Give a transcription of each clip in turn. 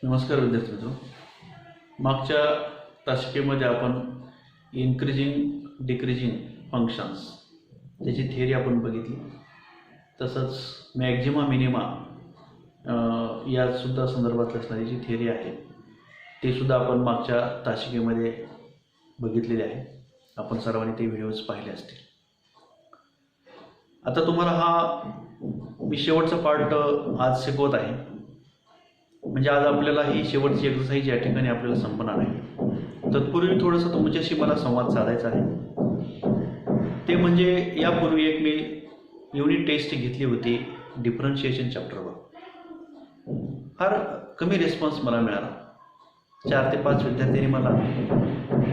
नमस्कार विद्यार्थी मित्रो. मागच्या तासिकेमध्ये आपण इन्क्रीजिंग डिक्रीजिंग फंक्शन्स त्याची थिअरी आपण बघितली. तसंच मॅक्झिमा मिनिमा यासुद्धा संदर्भात असणारी जी थिअरी आहे ते सुद्धा आपण मागच्या तासिकेमध्ये बघितलेले आहे. आपण सर्वांनी ते व्हिडिओज पाहिले असतील. आता तुम्हाला मी शेवटचा पार्ट आज शिकवत आहे. म्हणजे आज आपल्याला ही शेवटची एक्सरसाइज या ठिकाणी आपल्याला संपणार आहे. तत्पूर्वी थोडंसं तुमच्याशी मला संवाद साधायचा आहे. ते म्हणजे यापूर्वी एक मी युनिट टेस्ट घेतली होती डिफरन्शिएशन चॅप्टरवर. फार कमी रिस्पॉन्स मला मिळाला. 4 ते 5 विद्यार्थ्यांनी मला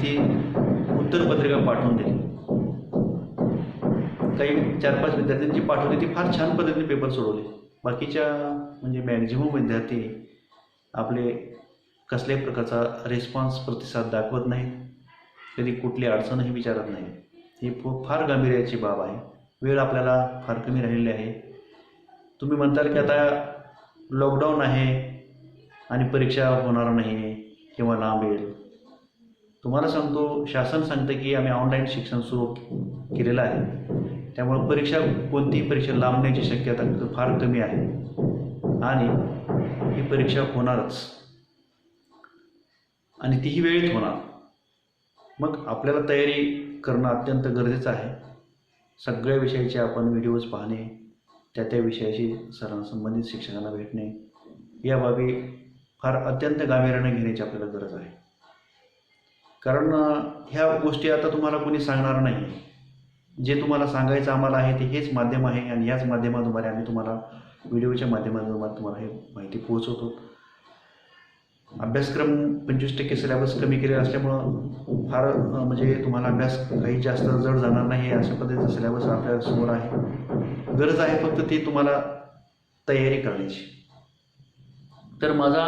ती उत्तरपत्रिका पाठवून दिली. काही 4-5 विद्यार्थ्यांची पाठवली ती फार छान पद्धतीने पेपर सोडवले. बाकीच्या म्हणजे मॅक्झिमम विद्यार्थी आपले कसल्याही प्रकारचा रिस्पॉन्स प्रतिसाद दाखवत नाहीत. कधी कुठली अडचणही विचारत नाही. ही फार गांभीर्याची बाब आहे. वेळ आपल्याला फार कमी राहिलेली आहे. तुम्ही म्हणताल की आता लॉकडाऊन आहे आणि परीक्षा होणार नाही किंवा लांब येईल. तुम्हाला सांगतो, शासन सांगतं की आम्ही ऑनलाईन शिक्षण सुरू केलेलं आहे. त्यामुळे कोणतीही परीक्षा लांबण्याची शक्यता फार कमी आहे आणि ही परीक्षा होणारच आणि तीही वेळेत होणार. मग आपल्याला तयारी करणं अत्यंत गरजेचं आहे. सगळ्या विषयाचे आपण व्हिडिओज पाहणे, त्या विषयाशी संबंधित शिक्षकांना भेटणे, या बाबी फार अत्यंत गांभीर्याने घेण्याची आपल्याला गरज आहे. कारण ह्या गोष्टी आता तुम्हाला कोणी सांगणार नाही. जे तुम्हाला सांगायचं आम्हाला आहे ते हेच माध्यम आहे आणि ह्याच माध्यमाद्वारे आम्ही तुम्हाला व्हिडिओच्या माध्यमातून तुम्हाला हे माहिती पोहोचवतो. अभ्यासक्रम 25% सिलेबस कमी केलेला असल्यामुळं फार म्हणजे तुम्हाला अभ्यास काही जास्त जड जाणार नाही. अशा पद्धतीचा सिलेबस आपल्या समोर आहे. गरज आहे फक्त ती तुम्हाला तयारी करण्याची. तर माझा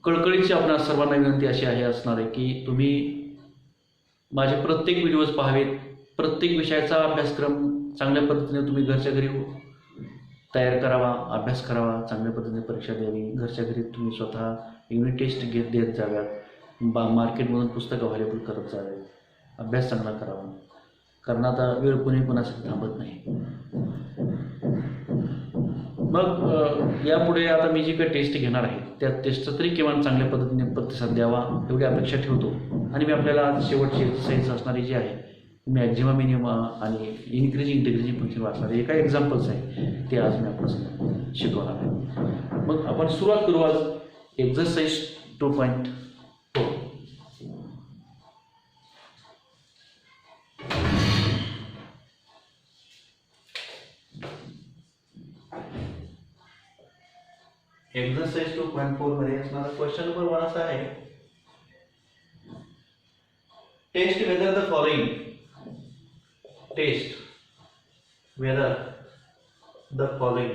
कळकळीची आपणा सर्वांना विनंती अशी असणार आहे की तुम्ही माझे प्रत्येक व्हिडिओज पाहावेत. प्रत्येक विषयाचा अभ्यासक्रम चांगल्या पद्धतीने तुम्ही घरच्या घरी तयार करावा, अभ्यास करावा, चांगल्या पद्धतीने परीक्षा द्यावी. घरच्या घरी तुम्ही स्वतः युनिट टेस्ट देत जाव्यात. मार्केटमधून पुस्तकं अव्हेलेबल करत जाव्यात. अभ्यास चांगला करावा. कारण आता वेळ कोणासाठी थांबत नाही. मग यापुढे आता मी जी काही टेस्ट घेणार आहे त्या टेस्टचा तरी किमान चांगल्या पद्धतीने प्रतिसाद द्यावा एवढी अपेक्षा ठेवतो. आणि मी आपल्याला आज शेवटची एक्सरसाइज असणारी जी आहे मॅक्झिमा मिनिमा आणि इन्क्रीजिंग डिक्रीजिंग फंक्शन वाचणार हे काही एक्झाम्पल्स आहे ते आज मी आपल्याला शिकवणार आहे. मग आपण सुरुवात करू आज एक्सरसाइज 2.4. एक्सरसाइज 2.4 मध्ये असणारा क्वेश्चन नंबर 1 असा आहे. Test whether the following. टेस्ट whether the following.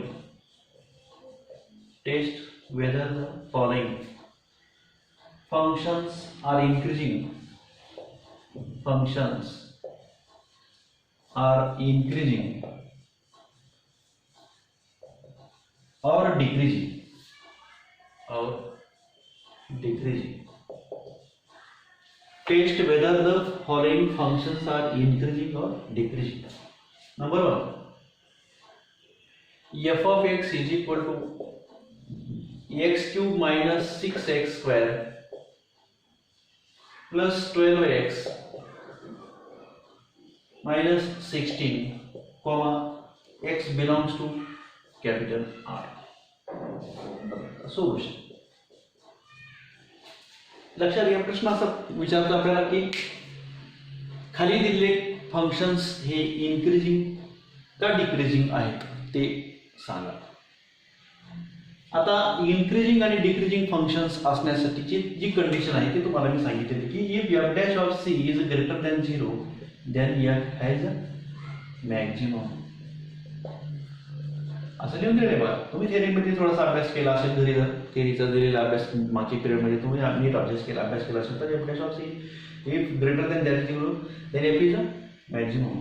Test whether the following functions are increasing. Functions are increasing or decreasing. Or decreasing. Test whether the following functions are increasing or decreasing. Number 1, f of x is equal to x cube minus 6x square plus 12x minus 16 comma x belongs to capital R. Solution. लक्षात घ्या, प्रश्न असा विचारतो आपल्याला की खाली दिलेले functions हे इन्क्रीजिंग का डिक्रीजिंग आहेत ते सांगा. आता इन्क्रीजिंग आणि डिक्रीजिंग फंक्शन्स असण्यासाठीची जी कंडिशन आहे ती तुम्हाला मी सांगितली की if f dash of c is greater than 0 then f has a maximum. असं लिहून दिले बघा. तुम्ही थिअरीमध्ये थोडासा अभ्यास केला असेल घरी, जर थिअरीचा दिलेला अभ्यास मागच्या पिरियडमध्ये तुम्ही नीट अभ्यास केला असेल तर f dash of c if greater than 0 then f is a maximum.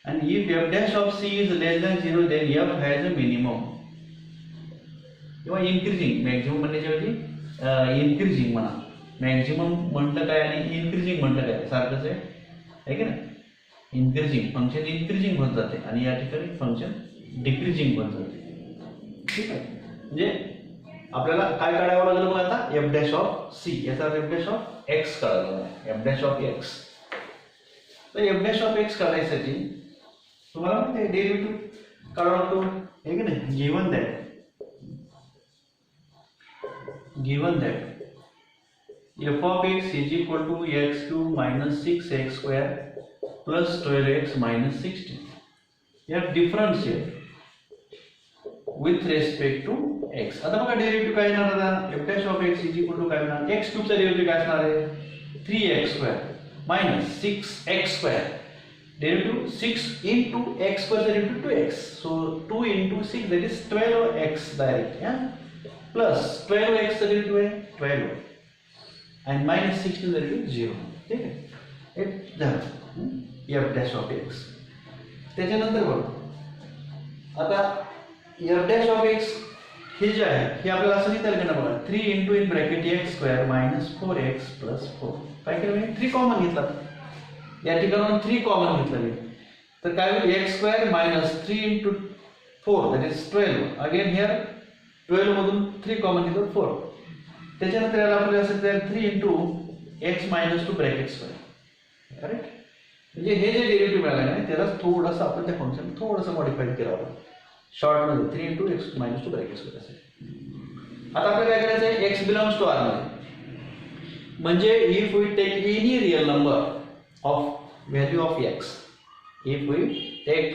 And if f dash of c is less than 0 then f has a minimum. किंवा इन्क्रीजिंग मॅक्झिमम म्हणण्याच्या ऐवजी इन्क्रीजिंग म्हणा, मॅक्झिमम म्हटलं काय आणि इन्क्रीजिंग म्हटलं काय सारखंच आहे की नाही. इन्क्रीजिंग फंक्शन इन्क्रीजिंग होत जाते आणि या ठिकाणी फंक्शन डिक्रीजिंग होत जाते. ठीक आहे, म्हणजे आपल्याला काय काढावं लागलं मग आता एफ डॅश ऑफ सी, याचा एफ डॅश ऑफ एक्स काढायला लागला. एफ डॅश ऑफ एक्स, तर एफ डॅश ऑफ एक्स काढायसाठी तुम्हाला माहिती आहे डेरिव्हेटिव्ह काढावा लागतो आहे की नाही. Given that f of x is equal to x cube minus 6x square plus 12x minus 16. F differentiate with respect to x. आता बघा डेरिव्हेटिव्ह काय येणार आता f dash of x is equal to काय होणार, x cube चा derivative काय असणार आहे 3x square minus 6x square. Derivative 6 into x square derivative 2x. So 2 into 6 that is 12x direct, yeah, plus 12x derivative है 12 and minus 16 derivative 0. ठीक आहे, एक झालं f dash of x. त्याच्यानंतर बघ आता f dash of x हे जे आहे हे आपल्याला असं लिहिता येईल का बघा 3 into in bracket x square minus 4x plus 4. काय केलं मी 3 कॉमन घेतला, या ठिकाणी 3 कॉमन घेतलं मी, तर काय होईल x square minus 3 into 4 that is 12. Again here 12 मधून 3 कॉमन घेतलं 4. त्याच्यानंतर याला आपल्याला असं तर 3 into x minus 2 bracket square. Correct, म्हणजे हे जे डेरिव्हेटिव्ह मिळालं ना त्याला थोडंसं आपण त्या फंक्शन थोडंसं मॉडिफाय करावं शॉर्ट मध्ये 3 into x minus 2 bracket square असेल. आता आपल्याला काय करायचं आहे x बिलॉंग्स टू r मध्ये, म्हणजे if we take any real number of value of x, if we take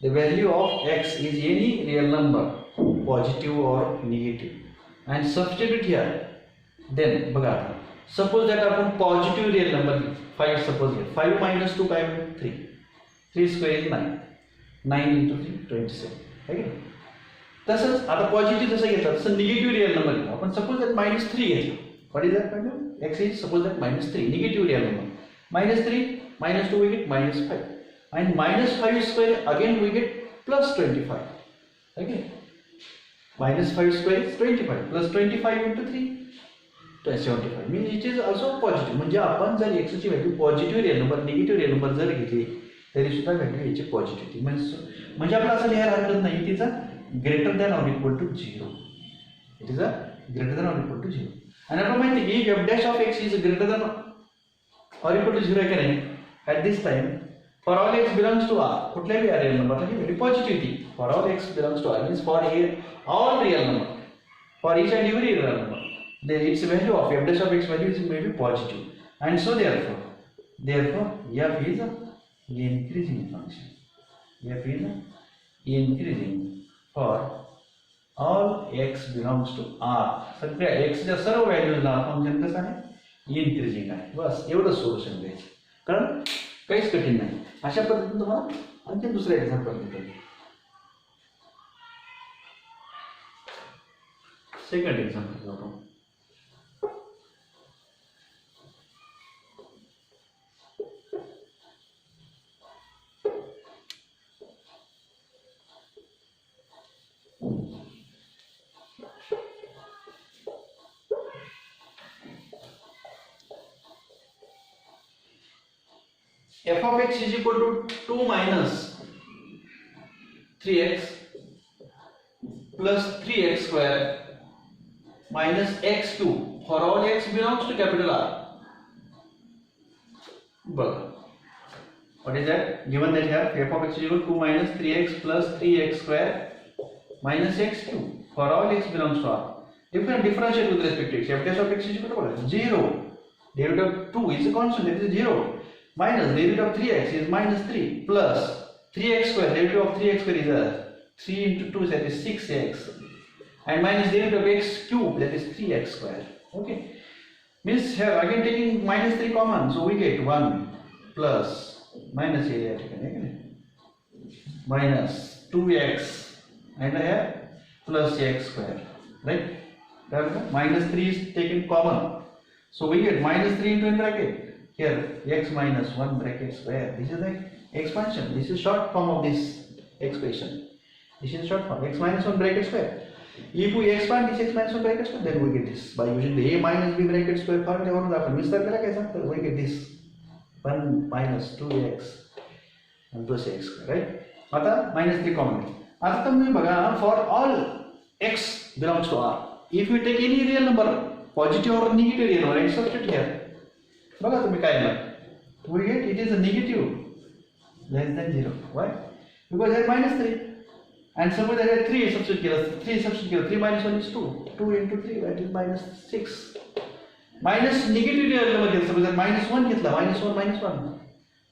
the value of x is any real number positive or negative and substitute here, then बघा suppose that आपण positive real number 5 suppose here 5 minus 2 काय होईल 3, 3 square is 9, 9 into 3 27 है की. तसंच आता positive जसं घेतलं तसं निगेटिव्ह रिअल नंबर घेऊ आपण. सपोज दॅट -3 घेतलं, what is that value, x is suppose that -3 negative real number. -3 -2 we get -5 and -5 square again we get +25. Okay, -5 square is 25 plus 25 into 3 75 means it is also positive. म्हणजे आपण जर x ची value positive real number negative real number जर घेतली तरी सुद्धा value याची positive म्हणजे आपल्याला असं लिहायला हरकत नाही तिचा greater than or equal to 0. It is a greater than or equal to 0. आणि आपल्याला माहिती आहे की f dash of x is greater than or equal to 0 आहे का नाही. at this time for all x belongs to r, कुठल्याही real नंबरला ही व्हॅल्यू पॉझिटिव्ह ती. for all x belongs to r means for all real number, for each and every real number its value of f dash of x value is may be positive, and so therefore f is a increasing function. f is a increasing for all x belongs to r. सगळ्या x च्या सर्व व्हॅल्यूजला function कसं आहे increasing आहे. बस एवढं solution द्यायचं, कारण काहीच कठीण नाही. अशा पद्धतीने तुम्हाला आणखी दुसरा एक्झाम्पल देतो. सेकंड एक्झाम्पल आपण f of x is equal to 2 minus 3x plus 3x square minus x cube for all x belongs to capital R. But what is that? Given that here f of x is equal to 2 minus 3x plus 3x square minus x cube for all x belongs to R. Differentiate with respect to x. f dash of x is equal to what? 0. Derivative of 2 is a constant, that is 0. Minus derivative of 3x is -3 plus 3x square, derivative of 3x square is 3 into 2 that is 6x, and minus derivative of x cube that is 3x square. Okay, means here again taking -3 common, so we get 1 plus minus area taken minus 2x and here plus x square, right? -3 is taken common, so we get -3 into in bracket. Here x minus 1 bracket square. This is the expansion. This is short form of this expression. This is short form x minus 1 bracket square. If we expand this x minus 1 bracket square, then we get this by using the a minus b bracket square formula. वरून आपण विस्तार केला काय सांगतो, we get this 1 minus 2x and plus x square, right? आता -3 common आहे. आता तुम्ही बघा, for all x belongs to R, if you take any real number, positive or negative real number and substitute here, बघा तुम्ही काय येणार, we get it is a negative less than 0. Why? Because there is -3. And suppose there are 3 substitute here, 3 minus 1 is 2. 2 into 3, that is -6. Minus negative real number here, suppose -1 घेतला, -1 minus 1.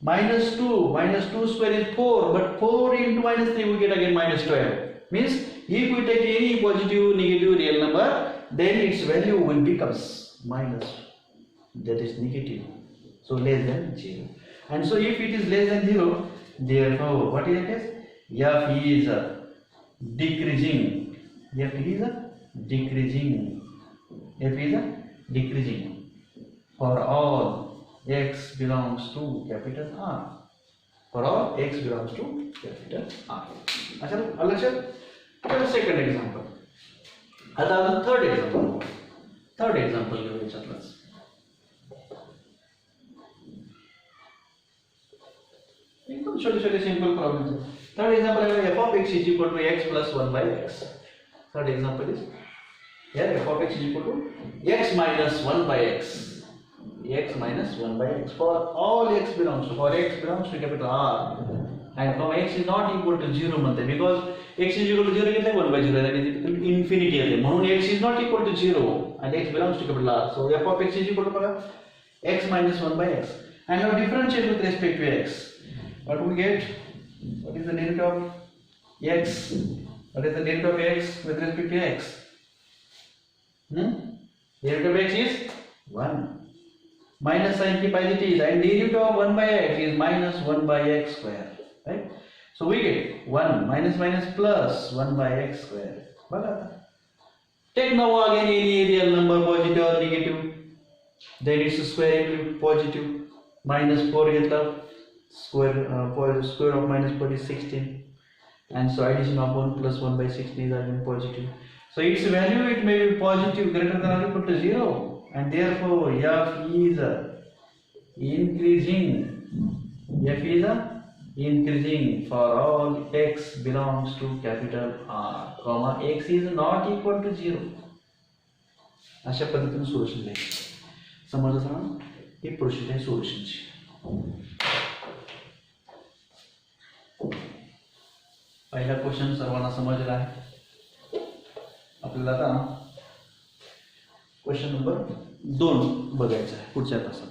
-2 square is 4, but 4 into -3 we get again -12. Means if we take any positive, negative real number, then its value will becomes minus, that is negative. So less than 0. And so if it is less than 0, therefore what is it? F is decreasing. F is decreasing. F is decreasing for all x belongs to capital R. For all x belongs to capital R. अच्छा, लक्षात. तर second example. आता third example घेऊ याच्यातलंच. एकदम छोटे simple problems. Third example is f of x is equal to x plus 1 by x. Third example is here f of x is equal to x minus 1 by x. X minus 1 by x for all x belongs to capital R, and from x is not equal to 0 म्हणते, because x is equal to 0 घेतले 1 by 0 that is infinity आहे, म्हणून x is not equal to 0 and x belongs to capital R. So f of x is equal to x minus 1 by x, and now differentiate with respect to x. What we get? What is the limit of x? What is the limit of x with respect to x? Limit of x is 1. Minus sign की पाहिजे ती, and derivative of 1 by x is minus 1 by x square, right? So we get 1 minus plus 1 by x square. बघा आता. Take now again any real number, positive or negative. Then its square into positive. Minus 4 घेतला. Square of minus 4 is 16, and so addition of 1 plus 1 by 16 is again positive. So its value, it may be positive greater than or equal to 0, and therefore f is increasing. F is increasing for all x belongs to capital R, comma x is not equal to 0. अशा पद्धतीने solution द्यायचं. समजलं ना? ही procedure आहे सोल्युशनची. पहिला question सर्वांना समजला आहे. आपल्याला आता क्वेश्चन नंबर 2 बघायचा आहे पुढच्या तासात.